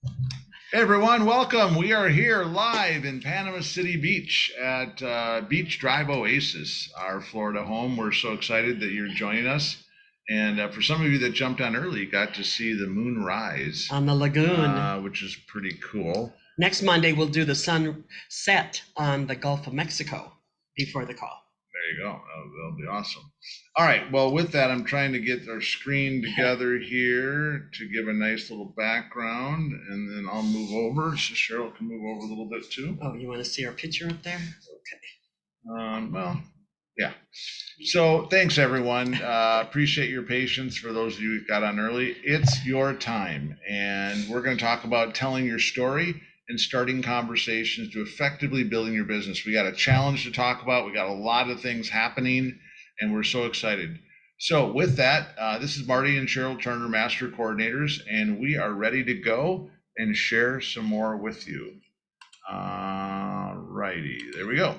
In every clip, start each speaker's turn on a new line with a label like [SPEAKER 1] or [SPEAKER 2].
[SPEAKER 1] Hey everyone, welcome. We are here live in Panama City Beach at Beach Drive Oasis, our Florida home. We're so excited that you're joining us. And for some of you that jumped on early, got to see the moon rise,
[SPEAKER 2] On the lagoon.
[SPEAKER 1] which is pretty cool.
[SPEAKER 2] Next Monday, we'll do the sunset on the Gulf of Mexico before the call.
[SPEAKER 1] There you go. That'll be awesome. All right. Well, with that, I'm trying to get our screen together here to give a nice little background, and then I'll move over so Cheryl can move over a little bit too.
[SPEAKER 2] Oh, you want to see our picture up there? Okay.
[SPEAKER 1] Well, yeah. So thanks everyone. Appreciate your patience. For those of you who got on early, it's your time, and we're going to talk about telling your story and starting conversations to effectively building your business. We got a challenge to talk about. We got a lot of things happening, and we're so excited. So with that, this is Marty and Cheryl Turner, Master Coordinators, and we are ready to go and share some more with you. Righty, there we go.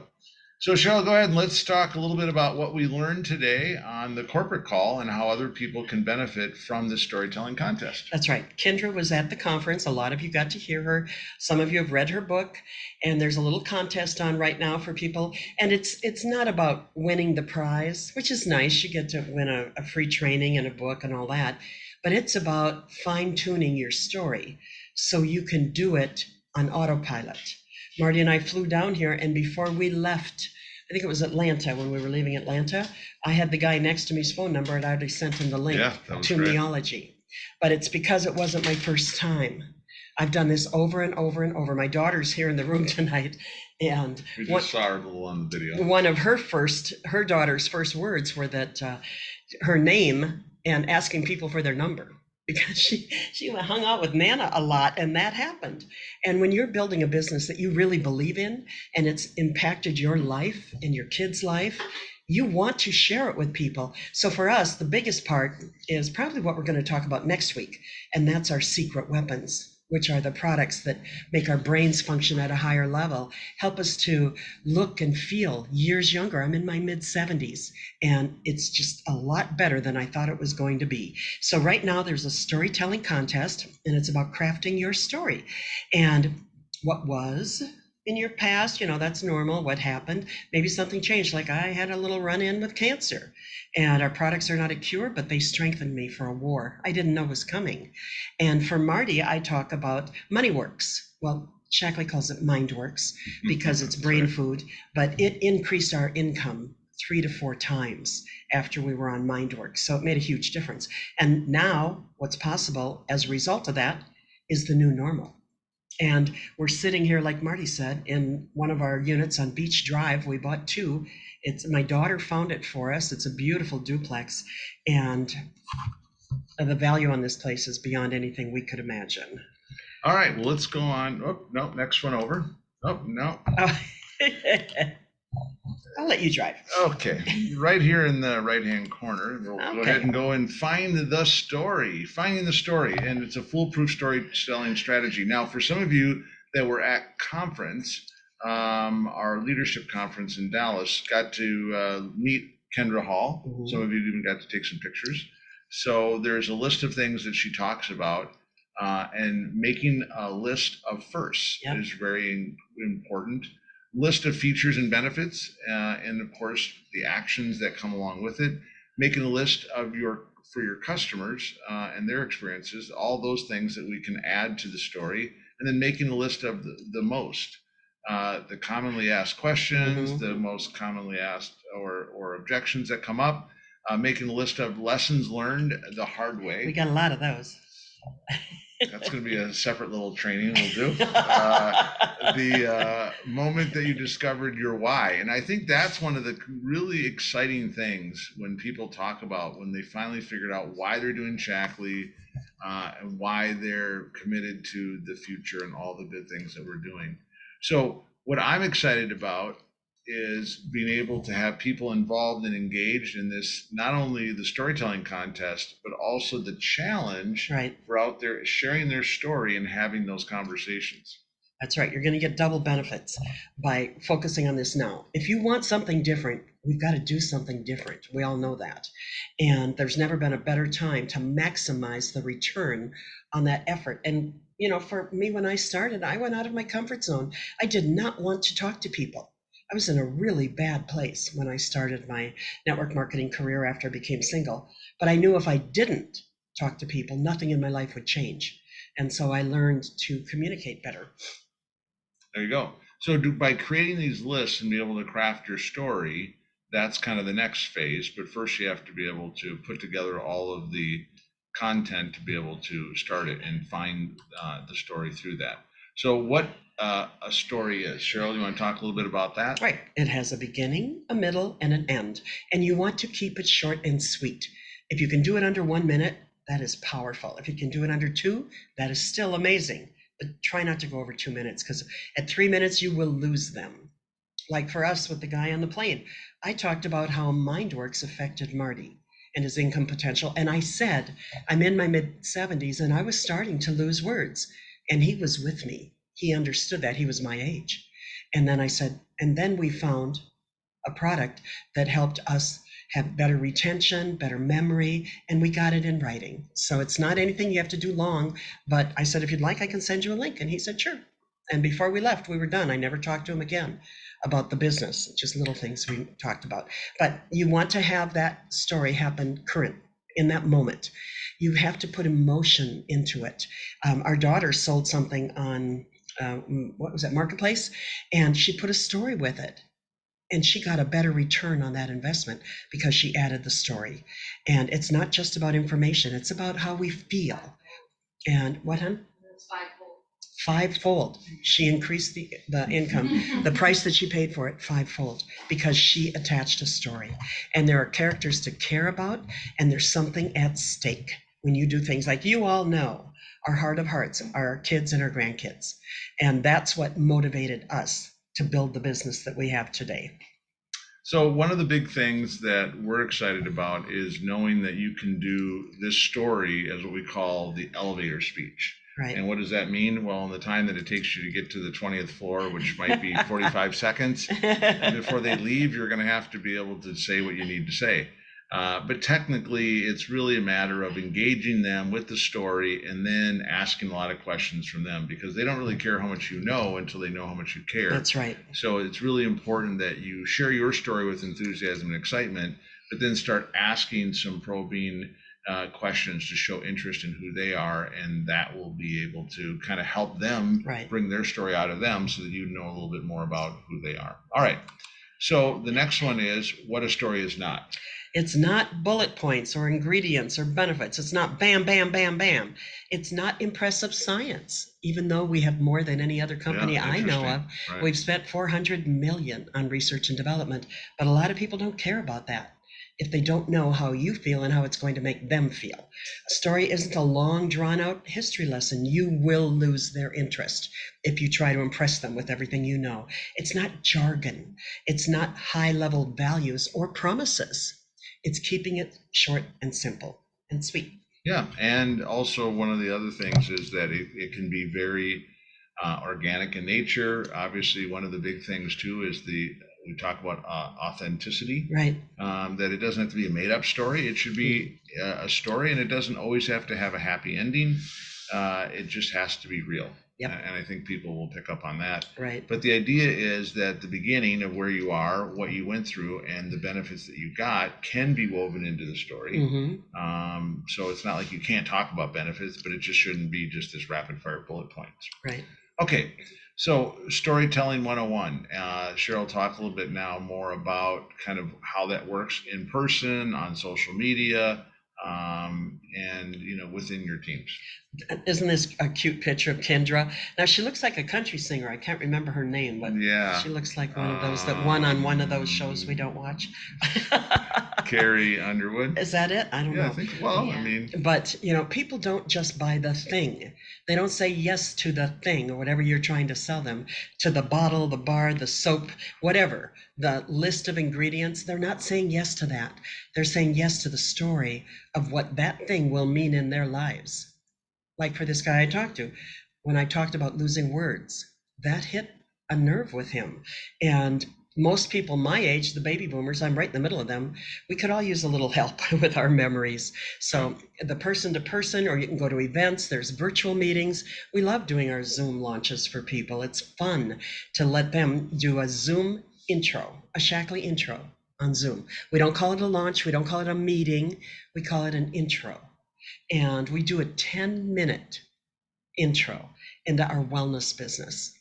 [SPEAKER 1] So Cheryl, go ahead and let's talk a little bit about what we learned today on the corporate call and how other people can benefit from this storytelling contest.
[SPEAKER 2] That's right. Kindra was at the conference. A lot of you got to hear her. Some of you have read her book, and there's a little contest on right now for people. And it's not about winning the prize, which is nice. You get to win a free training and a book and all that. But it's about fine-tuning your story so you can do it on autopilot. Marty and I flew down here, and before we left, I think it was Atlanta, when we were leaving Atlanta, I had the guy next to me's phone number, and I already sent him the link to
[SPEAKER 1] great.
[SPEAKER 2] Meology. But it's because it wasn't my first time. I've done this over and over and over. My daughter's here in the room tonight, and
[SPEAKER 1] we just saw her little on the video.
[SPEAKER 2] One of her daughter's first words were that her name and asking people for their number, because she hung out with Nana a lot, and that happened. And when you're building a business that you really believe in and it's impacted your life and your kids' life, you want to share it with people. So for us, the biggest part is probably what we're going to talk about next week, and that's our secret weapons, which are the products that make our brains function at a higher level, help us to look and feel years younger. I'm in my mid-70s, and it's just a lot better than I thought it was going to be. So right now there's a storytelling contest, and it's about crafting your story. And what was in your past, that's normal. What happened? Maybe something changed, like I had a little run-in with cancer, and our products are not a cure, but they strengthened me for a war I didn't know was coming. And for Marty, I talk about MoneyWorks. Well, Shackley calls it MindWorks because it's brain food, but it increased our income 3 to 4 times after we were on MindWorks. So it made a huge difference. And now what's possible as a result of that is the new normal. And we're sitting here, like Marty said, in one of our units on Beach Drive. We bought 2. My daughter found it for us. It's a beautiful duplex, and the value on this place is beyond anything we could imagine.
[SPEAKER 1] All right, well, let's go on. Oh, no, next one over. Oh, no.
[SPEAKER 2] I'll let you drive.
[SPEAKER 1] Okay, right here in the right-hand corner, we'll go ahead and go and find the story, finding the story, and it's a foolproof storytelling strategy. Now, for some of you that were at conference, our leadership conference in Dallas, got to meet Kindra Hall. Mm-hmm. Some of you even got to take some pictures. So there's a list of things that she talks about, and making a list of firsts is very important. List of features and benefits, and of course the actions that come along with it. Making a list of for your customers and their experiences, all those things that we can add to the story, and then making a list of the commonly asked questions, mm-hmm. the most commonly asked or objections that come up. Making a list of lessons learned the hard way.
[SPEAKER 2] We got a lot of those.
[SPEAKER 1] That's going to be a separate little training we'll do. The moment that you discovered your why. And I think that's one of the really exciting things when people talk about when they finally figured out why they're doing Shackley, and why they're committed to the future and all the good things that we're doing. So what I'm excited about is being able to have people involved and engaged in this, not only the storytelling contest, but also the challenge for out there sharing their story and having those conversations.
[SPEAKER 2] That's right. You're going to get double benefits by focusing on this now. If you want something different, we've got to do something different. We all know that. And there's never been a better time to maximize the return on that effort. And for me, when I started, I went out of my comfort zone. I did not want to talk to people. I was in a really bad place when I started my network marketing career after I became single. But I knew if I didn't talk to people, nothing in my life would change. And so I learned to communicate better.
[SPEAKER 1] There you go. So by creating these lists and be able to craft your story, that's kind of the next phase. But first, you have to be able to put together all of the content to be able to start it and find the story through that. So, what a story is, Cheryl, you want to talk a little bit about that?
[SPEAKER 2] Right. It has a beginning, a middle, and an end. And you want to keep it short and sweet. If you can do it under 1 minute, that is powerful. If you can do it under 2, that is still amazing. But try not to go over 2 minutes, because at 3 minutes, you will lose them. Like for us with the guy on the plane, I talked about how MindWorks affected Marty and his income potential. And I said, I'm in my mid 70s and I was starting to lose words. And he was with me. He understood that. He was my age. And then I said, and then we found a product that helped us have better retention, better memory, and we got it in writing. So it's not anything you have to do long, but I said, if you'd like, I can send you a link. And he said, sure. And before we left, we were done. I never talked to him again about the business, just little things we talked about. But you want to have that story happen current in that moment. You have to put emotion into it. Our daughter sold something on, what was that, Marketplace? And she put a story with it. And she got a better return on that investment because she added the story. And it's not just about information, it's about how we feel. And what, hon?
[SPEAKER 3] It's fivefold.
[SPEAKER 2] Fivefold. She increased the income, the price that she paid for it fivefold, because she attached a story. And there are characters to care about, and there's something at stake when you do things like, you all know, our heart of hearts, our kids and our grandkids. And that's what motivated us to build the business that we have today.
[SPEAKER 1] So one of the big things that we're excited about is knowing that you can do this story as what we call the elevator speech.
[SPEAKER 2] Right.
[SPEAKER 1] And what does that mean? Well, in the time that it takes you to get to the 20th floor, which might be 45 seconds, before they leave, you're going to have to be able to say what you need to say. But technically, it's really a matter of engaging them with the story and then asking a lot of questions from them, because they don't really care how much you know until they know how much you care.
[SPEAKER 2] That's right.
[SPEAKER 1] So it's really important that you share your story with enthusiasm and excitement, but then start asking some probing questions to show interest in who they are, and that will be able to kind of help them bring their story out of them so that you know a little bit more about who they are. All right. So the next one is what a story is not.
[SPEAKER 2] It's not bullet points or ingredients or benefits. It's not bam, bam, bam, bam. It's not impressive science, even though we have more than any other company I know of. Right. We've spent $400 million on research and development, but a lot of people don't care about that if they don't know how you feel and how it's going to make them feel. A story isn't a long, drawn-out history lesson. You will lose their interest if you try to impress them with everything you know. It's not jargon. It's not high-level values or promises. It's keeping it short and simple and sweet.
[SPEAKER 1] Yeah, and also one of the other things is that it can be very organic in nature. Obviously, one of the big things too is we talk about authenticity.
[SPEAKER 2] Right.
[SPEAKER 1] That it doesn't have to be a made-up story. It should be a story, and it doesn't always have to have a happy ending. It just has to be real.
[SPEAKER 2] Yep.
[SPEAKER 1] And I think people will pick up on that.
[SPEAKER 2] Right.
[SPEAKER 1] But the idea is that the beginning of where you are, what you went through, and the benefits that you got can be woven into the story.
[SPEAKER 2] Mm-hmm.
[SPEAKER 1] So it's not like you can't talk about benefits, but it just shouldn't be just as rapid-fire bullet points.
[SPEAKER 2] Right.
[SPEAKER 1] Okay. So storytelling 101. Cheryl, talk a little bit now more about kind of how that works in person, on social media, and within your teams.
[SPEAKER 2] Isn't this a cute picture of Kindra? Now she looks like a country singer. I can't remember her name, but yeah, she looks like one of those that won on one of those shows we don't watch.
[SPEAKER 1] Carrie Underwood.
[SPEAKER 2] Is that it? I don't know.
[SPEAKER 1] I think. Well, yeah. I mean,
[SPEAKER 2] but people don't just buy the thing. They don't say yes to the thing or whatever you're trying to sell them, to the bottle, the bar, the soap, whatever, the list of ingredients. They're not saying yes to that. They're saying yes to the story of what that thing will mean in their lives. Like for this guy I talked to, when I talked about losing words, that hit a nerve with him. And Most people my age, the baby boomers, I'm right in the middle of them, we could all use a little help with our memories. So the person to person, or you can go to events, there's virtual meetings. We love doing our Zoom launches for people. It's fun to let them do a Zoom intro, a Shackley intro on Zoom. We don't call it a launch, we don't call it a meeting, we call it an intro. And we do a 10-minute intro into our wellness business.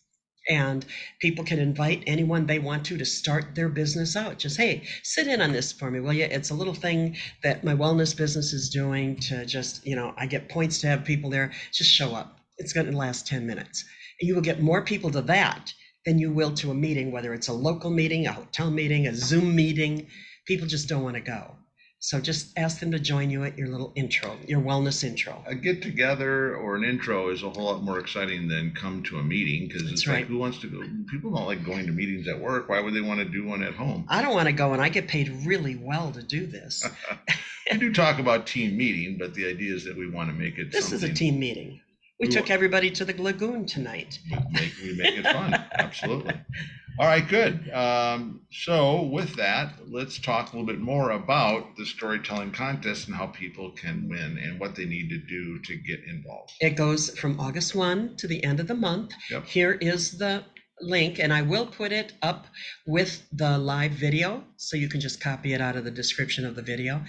[SPEAKER 2] And people can invite anyone they want to start their business out. Just, hey, sit in on this for me, will you? It's a little thing that my wellness business is doing to just, I get points to have people there. Just show up. It's going to last 10 minutes. And you will get more people to that than you will to a meeting, whether it's a local meeting, a hotel meeting, a Zoom meeting. People just don't want to go. So just ask them to join you at your little intro, your wellness intro.
[SPEAKER 1] A get together or an intro is a whole lot more exciting than come to a meeting, because it's like, who wants to go? People don't like going to meetings at work. Why would they want to do one at home?
[SPEAKER 2] I don't want to go, and I get paid really well to do this.
[SPEAKER 1] We do talk about team meeting, but the idea is that we want to make it
[SPEAKER 2] This is a team meeting. We took everybody to the lagoon tonight.
[SPEAKER 1] We make it fun. Absolutely. All right, good. So with that, let's talk a little bit more about the storytelling contest and how people can win and what they need to do to get involved.
[SPEAKER 2] It goes from August 1 to the end of the month.
[SPEAKER 1] Yep.
[SPEAKER 2] Here is the link, and I will put it up with the live video, so you can just copy it out of the description of the video.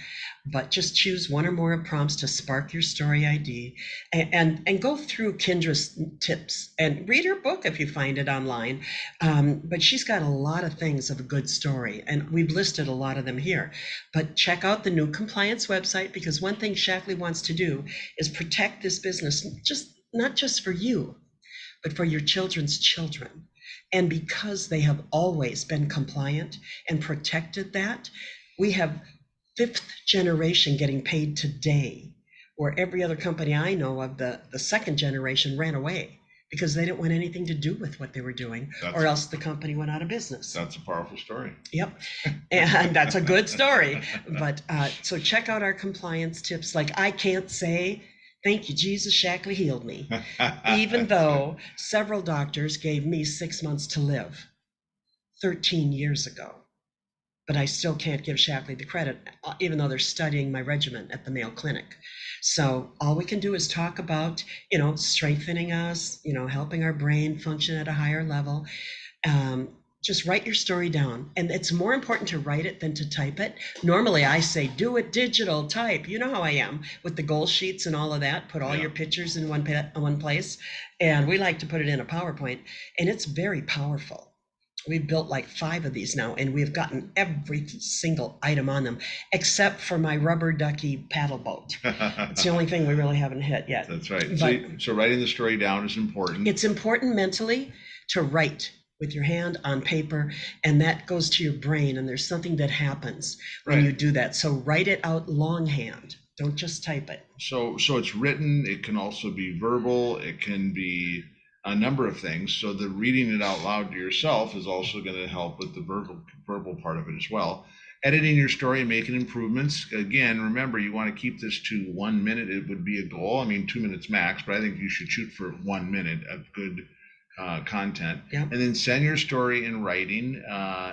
[SPEAKER 2] But just choose one or more prompts to spark your story ID, and go through Kindra's tips and read her book if you find it online. But she's got a lot of things of a good story, and we've listed a lot of them here. But check out the new compliance website, because one thing Shackley wants to do is protect this business, not just for you, but for your children's children. And because they have always been compliant and protected that, we have 5th generation getting paid today, where every other company I know of, the 2nd generation ran away because they didn't want anything to do with what they were doing, or else the company went out of business.
[SPEAKER 1] That's a powerful story.
[SPEAKER 2] Yep. And that's a good story. But so check out our compliance tips. Like, I can't say, thank you, Jesus, Shackley healed me, even though several doctors gave me 6 months to live 13 years ago. But I still can't give Shackley the credit, even though they're studying my regimen at the Mayo Clinic. So all we can do is talk about, strengthening us, helping our brain function at a higher level. Just write your story down. And it's more important to write it than to type it. Normally I say, do it digital, type. You know how I am with the goal sheets and all of that. Put all your pictures in one place. And we like to put it in a PowerPoint. And it's very powerful. We've built like 5 of these now, and we've gotten every single item on them, except for my rubber ducky paddle boat. It's the only thing we really haven't hit yet.
[SPEAKER 1] That's right. So writing the story down is important.
[SPEAKER 2] It's important mentally to write with your hand on paper, and that goes to your brain, and there's something that happens when you do that. So write it out longhand. Don't just type it.
[SPEAKER 1] So it's written. It can also be verbal. It can be a number of things. So the reading it out loud to yourself is also going to help with the verbal part of it as well. Editing your story and making improvements. Again, remember, you want to keep this to 1 minute. It would be a goal. I mean, 2 minutes max, but I think you should shoot for 1 minute of good content.
[SPEAKER 2] Yep.
[SPEAKER 1] And then send your story in writing,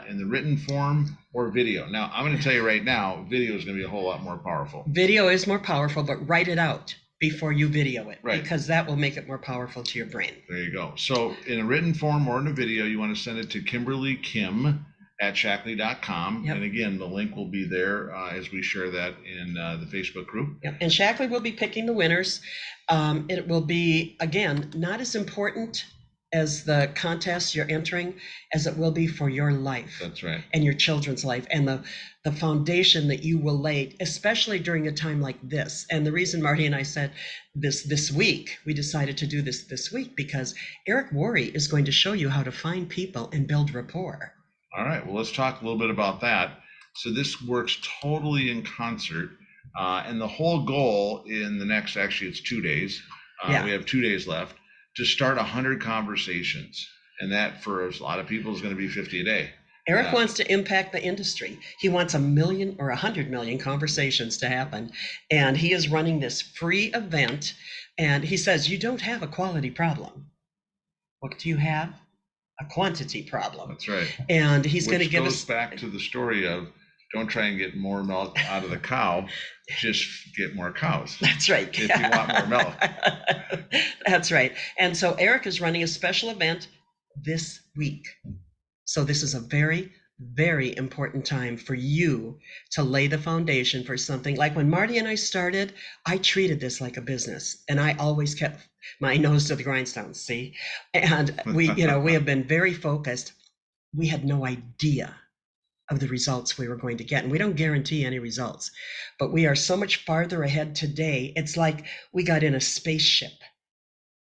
[SPEAKER 1] in the written form or video. Now, I'm going to tell you right now, video is going to be a whole lot more powerful.
[SPEAKER 2] Video is more powerful, but write it out before you video it, because that will make it more powerful to your brain.
[SPEAKER 1] There you go. So in a written form or in a video, you want to send it to KimberlyKim@Shackley.com.
[SPEAKER 2] Yep.
[SPEAKER 1] And again, the link will be there as we share that in the Facebook group.
[SPEAKER 2] Yep. And Shackley will be picking the winners. It will be, again, not as important as the contest you're entering as it will be for your life.
[SPEAKER 1] That's right.
[SPEAKER 2] And your children's life, and the foundation that you will lay, especially during a time like this. And the reason Marty and I said this week, we decided to do this week, because Eric Worre is going to show you how to find people and build rapport.
[SPEAKER 1] All right, well, let's talk a little bit about that. So this works totally in concert. And the whole goal in the next, actually it's 2 days. We have 2 days left to start 100 conversations. And that for a lot of people is going to be 50 a day.
[SPEAKER 2] Eric wants to impact the industry. He wants 1 million or 100 million conversations to happen. And he is running this free event. And he says, you don't have a quality problem. What do you have? a quantity problem.
[SPEAKER 1] That's right.
[SPEAKER 2] And he's going to give us.
[SPEAKER 1] Which goes back to the story of don't try and get more milk out of the cow, just get more cows.
[SPEAKER 2] That's right.
[SPEAKER 1] If you want more milk.
[SPEAKER 2] That's right. And so Eric is running a special event this week. So this is a very, very important time for you to lay the foundation for something. Like when Marty and I started, I treated this like a business, and I always kept my nose to the grindstone, see? And we have been very focused. We had no idea of the results we were going to get. And we don't guarantee any results, but we are so much farther ahead today. It's like we got in a spaceship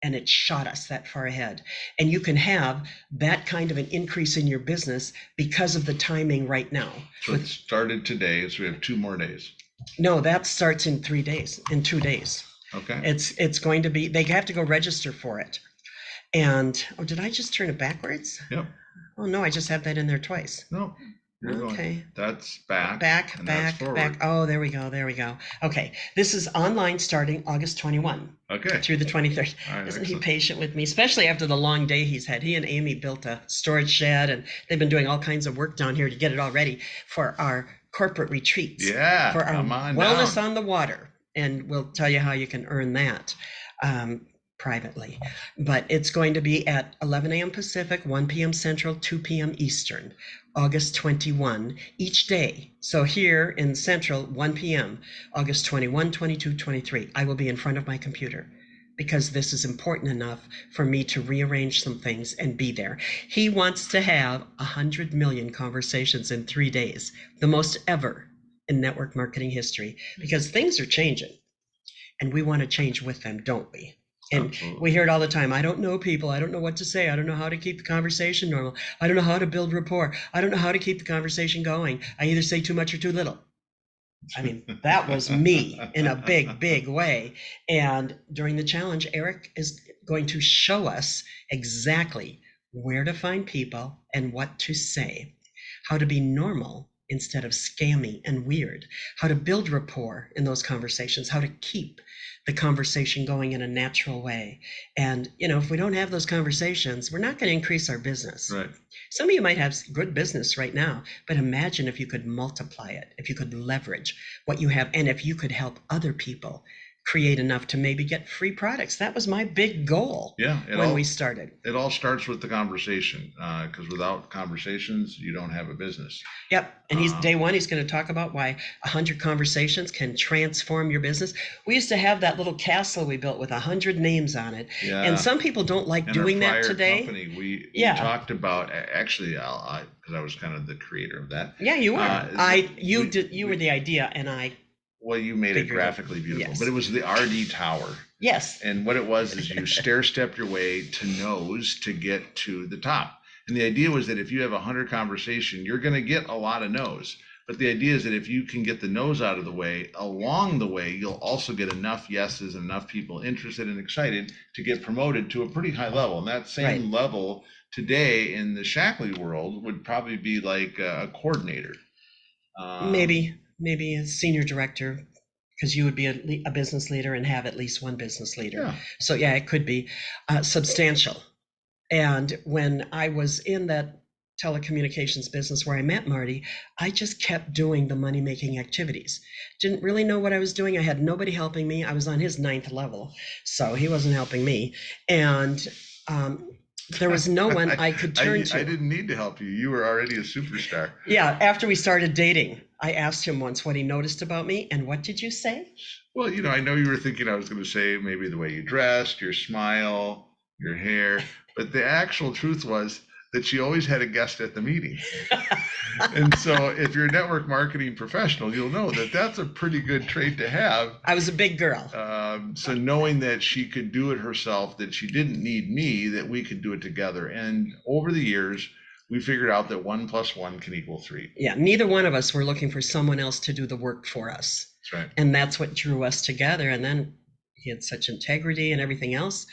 [SPEAKER 2] and it shot us that far ahead. And you can have that kind of an increase in your business because of the timing right now.
[SPEAKER 1] So it started today, so we have 2 more days.
[SPEAKER 2] No, that starts in 3 days, in 2 days.
[SPEAKER 1] Okay.
[SPEAKER 2] It's going to be, they have to go register for it. And, did I just turn it backwards?
[SPEAKER 1] Yep.
[SPEAKER 2] Oh, no, I just have that in there twice.
[SPEAKER 1] No. Okay. That's back.
[SPEAKER 2] Back. Oh, there we go. Okay. This is online starting August 21.
[SPEAKER 1] Okay.
[SPEAKER 2] Through the 23rd.
[SPEAKER 1] Right,
[SPEAKER 2] Isn't he patient with me, especially after the long day he's had? He and Amy built a storage shed, and they've been doing all kinds of work down here to get it all ready for our corporate retreats.
[SPEAKER 1] Yeah.
[SPEAKER 2] For our wellness on the water. And we'll tell you how you can earn that. Privately, but it's going to be at 11 a.m. Pacific, 1 p.m. Central, 2 p.m. Eastern, August 21, each day. So here in Central, 1 p.m., August 21, 22, 23, I will be in front of my computer because this is important enough for me to rearrange some things and be there. He wants to have 100 million conversations in 3 days, the most ever in network marketing history, because things are changing and we want to change with them, don't we? And absolutely. We hear it all the time. I don't know people. I don't know what to say. I don't know how to keep the conversation normal. I don't know how to build rapport. I don't know how to keep the conversation going. I either say too much or too little. I mean, that was me in a big, big way. And during the challenge, Eric is going to show us exactly where to find people and what to say, how to be normal instead of scammy and weird, how to build rapport in those conversations, how to keep the conversation going in a natural way. And, if we don't have those conversations, we're not going to increase our business.
[SPEAKER 1] Right.
[SPEAKER 2] Some of you might have good business right now, but imagine if you could multiply it, if you could leverage what you have, and if you could help other people create enough to maybe get free products. That was my big goal when we started.
[SPEAKER 1] It all starts with the conversation, because without conversations, you don't have a business.
[SPEAKER 2] Yep. And day one, he's going to talk about why 100 conversations can transform your business. We used to have that little castle we built with 100 names on it. Yeah. And some people don't like doing that today.
[SPEAKER 1] Company, we talked about, actually, because I was kind of the creator of that.
[SPEAKER 2] Yeah, you were. You were the idea, and I.
[SPEAKER 1] Well, you made it graphically beautiful, yes. But it was the RD Tower.
[SPEAKER 2] Yes.
[SPEAKER 1] And what it was is you stair-step your way to no's to get to the top. And the idea was that if you have 100 conversations, you're going to get a lot of no's. But the idea is that if you can get the no's out of the way, along the way, you'll also get enough yeses and enough people interested and excited to get promoted to a pretty high level. And that same level today in the Shackley world would probably be like a coordinator.
[SPEAKER 2] Maybe a senior director, because you would be a business leader and have at least one business leader. Yeah. So it could be substantial. And when I was in that telecommunications business where I met Marty, I just kept doing the money-making activities. Didn't really know what I was doing. I had nobody helping me. I was on his 9th level, so he wasn't helping me. And there was no one I could turn to.
[SPEAKER 1] I didn't need to help you. You were already a superstar.
[SPEAKER 2] Yeah, after we started dating, I asked him once what he noticed about me, and what did you say?
[SPEAKER 1] Well, I know you were thinking I was going to say maybe the way you dressed, your smile, your hair, but the actual truth was that she always had a guest at the meeting. And so if you're a network marketing professional, you'll know that that's a pretty good trait to have.
[SPEAKER 2] I was a big girl.
[SPEAKER 1] So knowing that she could do it herself, that she didn't need me, that we could do it together. And over the years, we figured out that 1 + 1 can equal 3.
[SPEAKER 2] Yeah, neither one of us were looking for someone else to do the work for us.
[SPEAKER 1] That's right.
[SPEAKER 2] And that's what drew us together. And then He had such integrity and everything else.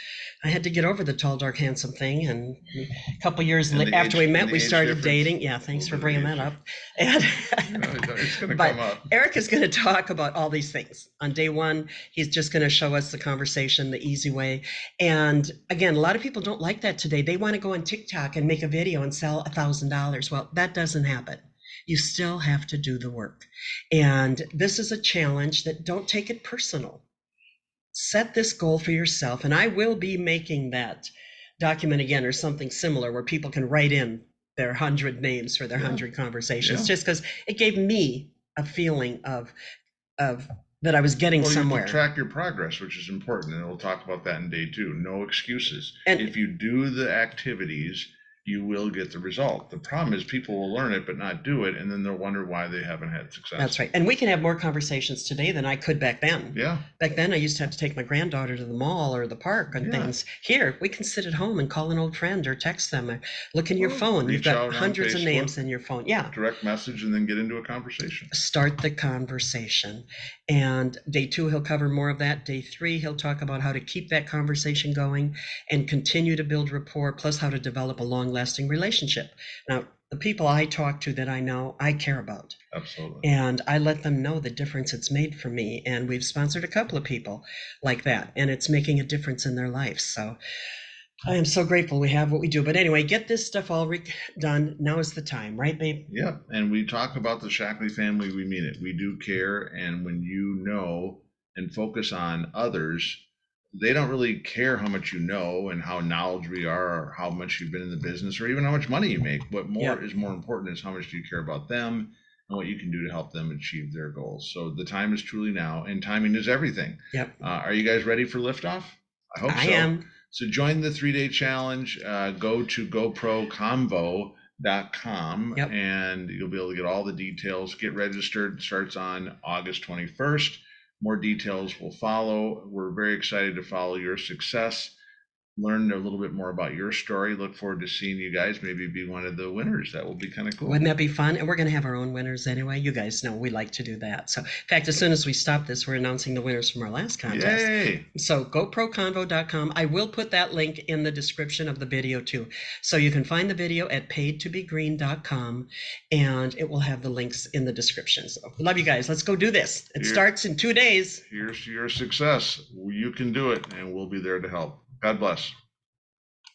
[SPEAKER 2] I had to get over the tall, dark, handsome thing. And a couple years after we met, we started dating. Yeah, thanks for bringing that up. And
[SPEAKER 1] it's going to
[SPEAKER 2] but
[SPEAKER 1] come up.
[SPEAKER 2] Eric is going to talk about all these things. On day one, he's just going to show us the conversation, the easy way. And again, a lot of people don't like that today. They want to go on TikTok and make a video and sell $1,000. Well, that doesn't happen. You still have to do the work. And this is a challenge that don't take it personal. Set this goal for yourself. And I will be making that document again or something similar where people can write in their 100 names for their 100 conversations, just because it gave me a feeling of that I was getting somewhere.
[SPEAKER 1] You can track your progress, which is important. And we'll talk about that in day 2. No excuses. And if you do the activities, you will get the result. The problem is people will learn it but not do it, and then they'll wonder why they haven't had success.
[SPEAKER 2] That's right. And we can have more conversations today than I could back then.
[SPEAKER 1] Yeah.
[SPEAKER 2] Back then I used to have to take my granddaughter to the mall or the park and things. Here, we can sit at home and call an old friend or text them or look in your phone. You've got hundreds of names in your phone. Yeah.
[SPEAKER 1] Direct message and then get into a conversation.
[SPEAKER 2] Start the conversation. And day 2, he'll cover more of that. Day 3, he'll talk about how to keep that conversation going and continue to build rapport, plus how to develop a long-lasting relationship. Now, the people I talk to that I know, I care about.
[SPEAKER 1] Absolutely.
[SPEAKER 2] And I let them know the difference it's made for me. And we've sponsored a couple of people like that, and it's making a difference in their life. So I am so grateful we have what we do. But anyway, get this stuff all done. Now is the time, right, babe?
[SPEAKER 1] Yeah. And we talk about the Shackley family. We mean it. We do care. And when you know and focus on others, they don't really care how much you know and how knowledgeable you are or how much you've been in the business or even how much money you make. What is more important is how much do you care about them and what you can do to help them achieve their goals. So the time is truly now, and timing is everything.
[SPEAKER 2] Yep.
[SPEAKER 1] Are you guys ready for liftoff? I hope so.
[SPEAKER 2] I am.
[SPEAKER 1] So join the 3-day challenge. Go to GoProConvo.com and you'll be able to get all the details. Get registered. It starts on August 21st. More details will follow. We're very excited to follow your success, learn a little bit more about your story. Look forward to seeing you guys maybe be one of the winners. That will be kind of cool.
[SPEAKER 2] Wouldn't that be fun? And we're going to have our own winners anyway. You guys know we like to do that. So in fact, as soon as we stop this, we're announcing the winners from our last contest.
[SPEAKER 1] Yay.
[SPEAKER 2] So GoProConvo.com. I will put that link in the description of the video too. So you can find the video at paidtobegreen.com and it will have the links in the description. So love you guys. Let's go do this. It starts in 2 days.
[SPEAKER 1] Here's your success. You can do it, and we'll be there to help. God bless.